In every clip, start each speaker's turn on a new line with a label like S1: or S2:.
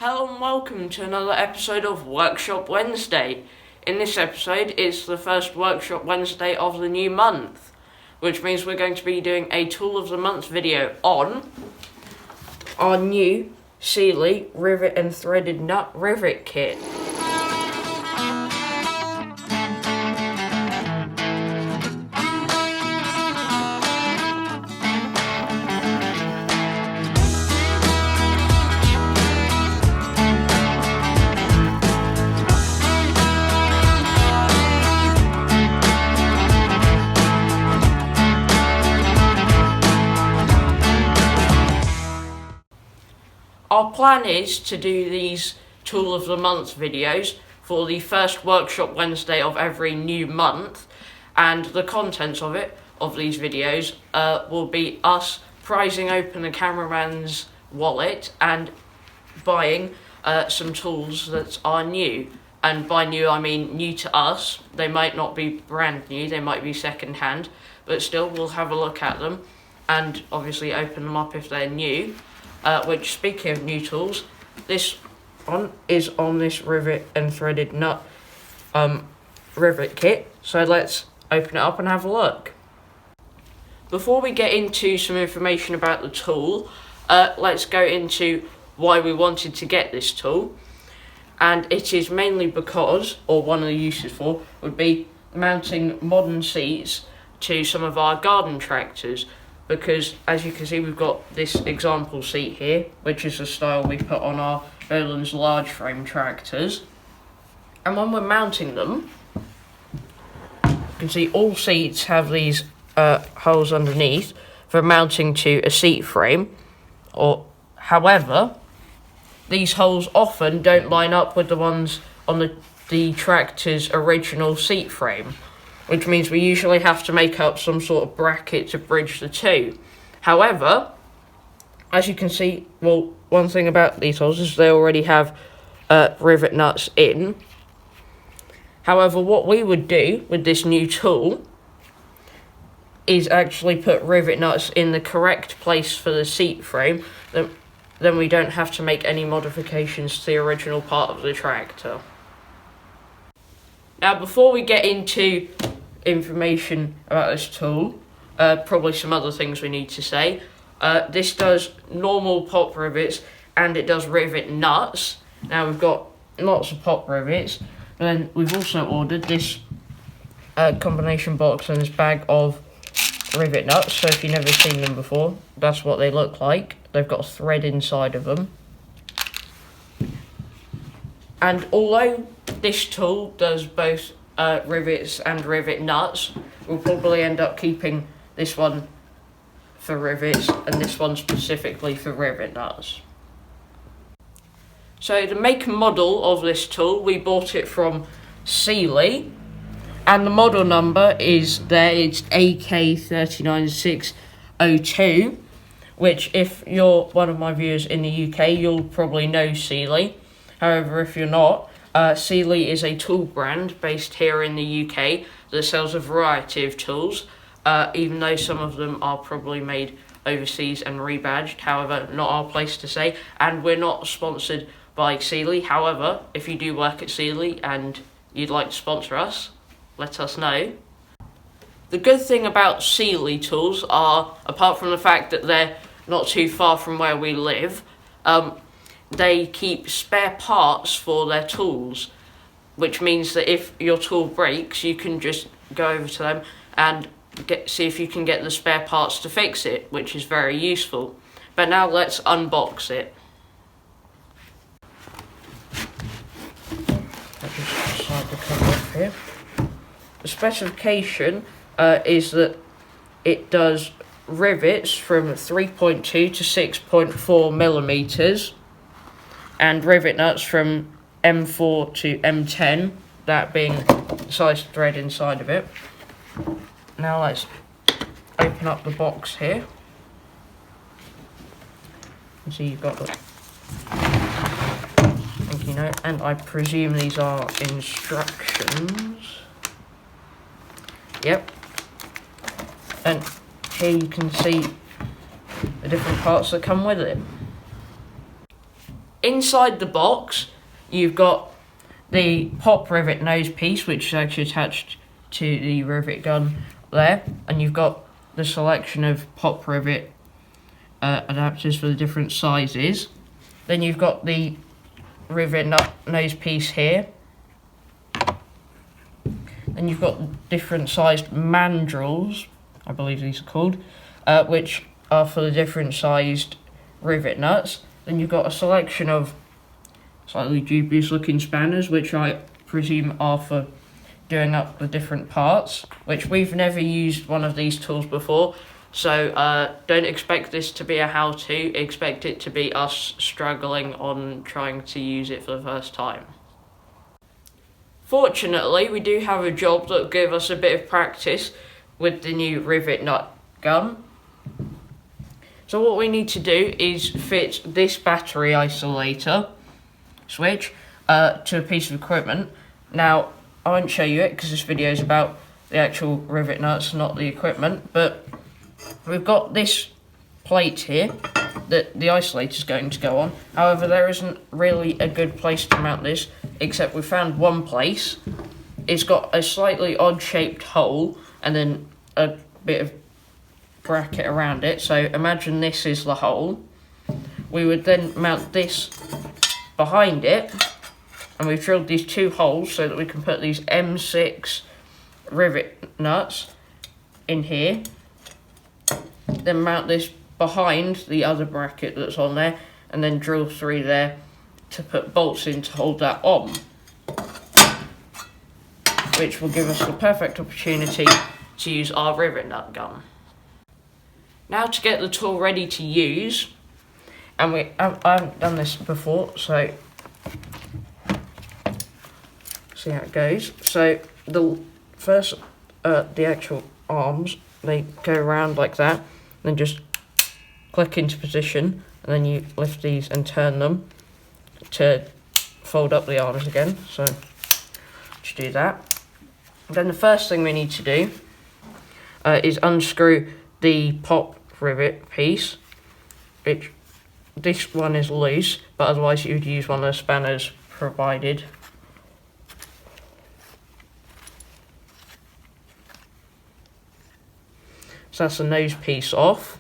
S1: Hello and welcome to another episode of Workshop Wednesday. In this episode, it's the first Workshop Wednesday of the new month, which means we're going to be doing a Tool of the Month video on our new Sealey rivet and threaded nut rivet kit. Our plan is to do these Tool of the Month videos for the first Workshop Wednesday of every new month, and the contents of these videos will be us prizing open the cameraman's wallet and buying some tools that are new. And by new, I mean new to us. They might not be brand new, they might be second-hand, but still we'll have a look at them and obviously open them up if they're new. Which, speaking of new tools, this one is on this rivet and threaded nut rivet kit. So let's open it up and have a look. Before we get into some information about the tool, let's go into why we wanted to get this tool. And it is mainly because, or one of the uses for, would be mounting modern seats to some of our garden tractors. Because, as you can see, we've got this example seat here, which is the style we put on our Boland's large frame tractors. And when we're mounting them, you can see all seats have these holes underneath for mounting to a seat frame. However, these holes often don't line up with the ones on the tractor's original seat frame, which means we usually have to make up some sort of bracket to bridge the two. However, as you can see, well, one thing about these holes is they already have rivet nuts in. However, what we would do with this new tool is actually put rivet nuts in the correct place for the seat frame. Then we don't have to make any modifications to the original part of the tractor. Now, before we get into information about this tool, probably some other things we need to say. This does normal pop rivets and it does rivet nuts. Now we've got lots of pop rivets, but then we've also ordered this combination box and this bag of rivet nuts. So if you've never seen them before, that's what they look like. They've got a thread inside of them. And although this tool does both rivets and rivet nuts, we'll probably end up keeping this one for rivets and this one specifically for rivet nuts. So the make and model of this tool, we bought it from Sealey, and the model number is there. It's AK39602, which, if you're one of my viewers in the UK, you'll probably know Sealey. However, if you're not, Sealey is a tool brand based here in the UK that sells a variety of tools, even though some of them are probably made overseas and rebadged. However, not our place to say, and we're not sponsored by Sealey. However, if you do work at Sealey and you'd like to sponsor us, let us know. The good thing about Sealey tools are, apart from the fact that they're not too far from where we live, they keep spare parts for their tools, which means that if your tool breaks, you can just go over to them and see if you can get the spare parts to fix it, which is very useful. But now let's unbox it. I'll just slide the cover off here. The specification is that it does rivets from 3.2 to 6.4 millimeters. And rivet nuts from M4 to M10, that being the size thread inside of it. Now let's open up the box here. You see you've got the thank you note, and I presume these are instructions. Yep. And here you can see the different parts that come with it. inside the box, you've got the pop rivet nose piece, which is actually attached to the rivet gun there, and you've got the selection of pop rivet adapters for the different sizes. Then you've got the rivet nose piece here. Then you've got different sized mandrels, I believe these are called, which are for the different sized rivet nuts. Then you've got a selection of slightly dubious looking spanners, which I presume are for doing up the different parts, which we've never used one of these tools before, so don't expect this to be a how-to, expect it to be us struggling on trying to use it for the first time. Fortunately, we do have a job that will give us a bit of practice with the new rivet nut gun. So what we need to do is fit this battery isolator switch to a piece of equipment. Now, I won't show you it because this video is about the actual rivet nuts, not the equipment, but we've got this plate here that the isolator is going to go on. However, there isn't really a good place to mount this, except we found one place. It's got a slightly odd shaped hole and then a bit of bracket around it. So imagine this is the hole. We would then mount this behind it, and we've drilled these two holes so that we can put these M6 rivet nuts in here. Then mount this behind the other bracket that's on there, and then drill through there to put bolts in to hold that on, which will give us the perfect opportunity to use our rivet nut gun. Now to get the tool ready to use, and I haven't done this before, so see how it goes. So the first, the actual arms, they go around like that, then just click into position, and then you lift these and turn them to fold up the arms again. So just do that. Then the first thing we need to do is unscrew the pop rivet piece, which this one is loose, but otherwise you would use one of the spanners provided. So that's the nose piece off.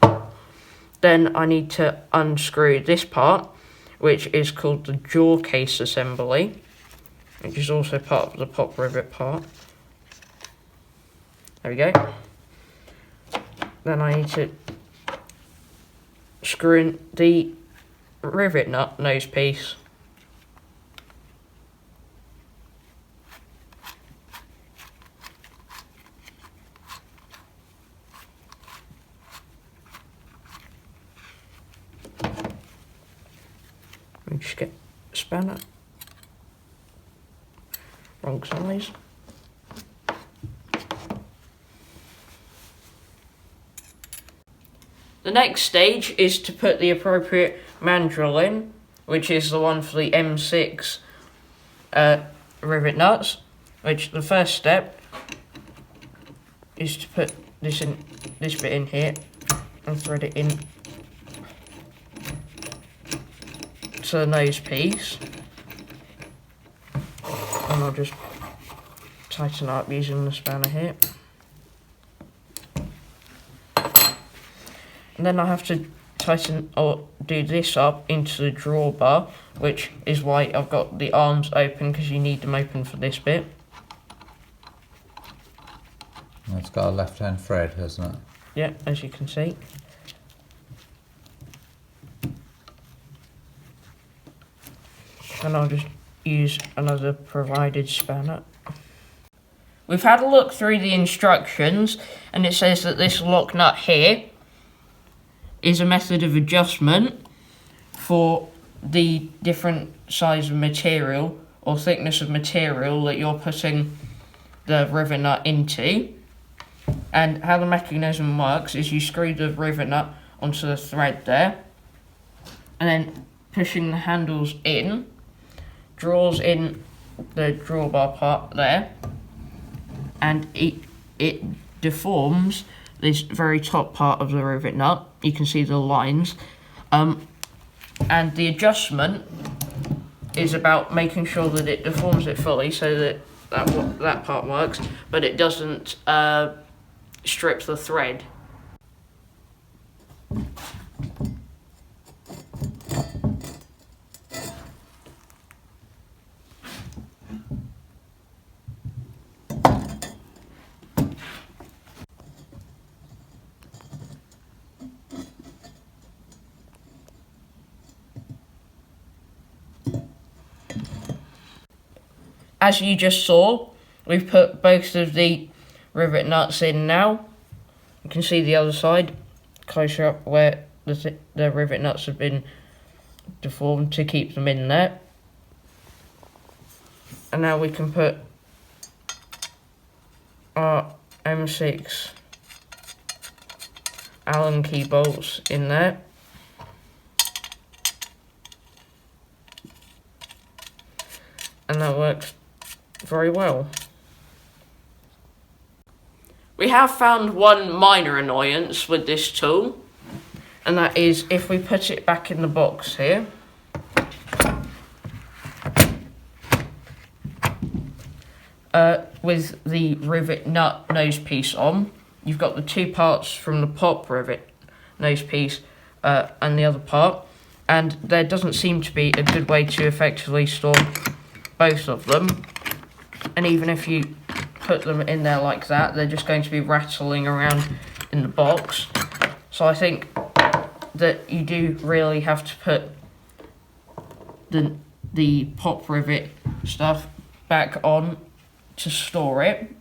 S1: Then I need to unscrew this part, which is called the jaw case assembly, which is also part of the pop rivet part. There we go. Then I need to screw in the rivet nut nose piece. We just get a spanner. Wrong size. The next stage is to put the appropriate mandrel in, which is the one for the M6 rivet nuts, which the first step is to put this bit in here and thread it in to the nose piece, and I'll just tighten up using the spanner here. And then I have to tighten or do this up into the drawbar, which is why I've got the arms open, because you need them open for this bit.
S2: It's got a left-hand thread, hasn't it?
S1: Yeah, as you can see. And I'll just use another provided spanner. We've had a look through the instructions, and it says that this lock nut here is a method of adjustment for the different size of material or thickness of material that you're putting the rivet nut into. And how the mechanism works is you screw the rivet nut onto the thread there, and then pushing the handles in draws in the drawbar part there, and it deforms this very top part of the rivet nut. You can see the lines, and the adjustment is about making sure that it deforms it fully so that that part works, but it doesn't strip the thread. As you just saw, we've put both of the rivet nuts in now. You can see the other side closer up where the rivet nuts have been deformed to keep them in there. And now we can put our M6 Allen key bolts in there. And that works very well. We have found one minor annoyance with this tool, and that is if we put it back in the box here, with the rivet nut nose piece on, you've got the two parts from the pop rivet nose piece and the other part, and there doesn't seem to be a good way to effectively store both of them. And even if you put them in there like that, they're just going to be rattling around in the box. So I think that you do really have to put the pop rivet stuff back on to store it.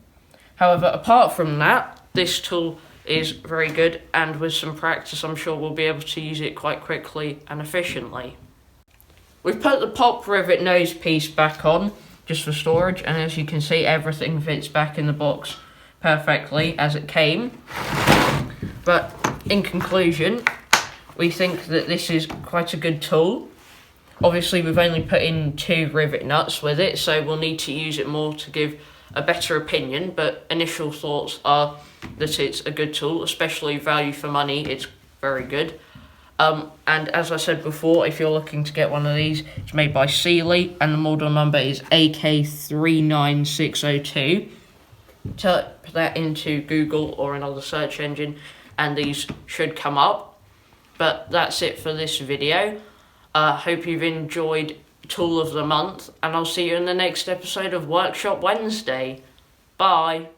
S1: However, apart from that, this tool is very good, and with some practice I'm sure we'll be able to use it quite quickly and efficiently. We've put the pop rivet nose piece back on just for storage, and as you can see, everything fits back in the box perfectly as it came. But in conclusion, we think that this is quite a good tool. Obviously we've only put in 2 rivet nuts with it, so we'll need to use it more to give a better opinion, but initial thoughts are that it's a good tool, especially value for money. It's very good. And as I said before, if you're looking to get one of these, it's made by Sealey, and the model number is AK39602. Type that into Google or another search engine, and these should come up. But that's it for this video. Hope you've enjoyed Tool of the Month, and I'll see you in the next episode of Workshop Wednesday. Bye.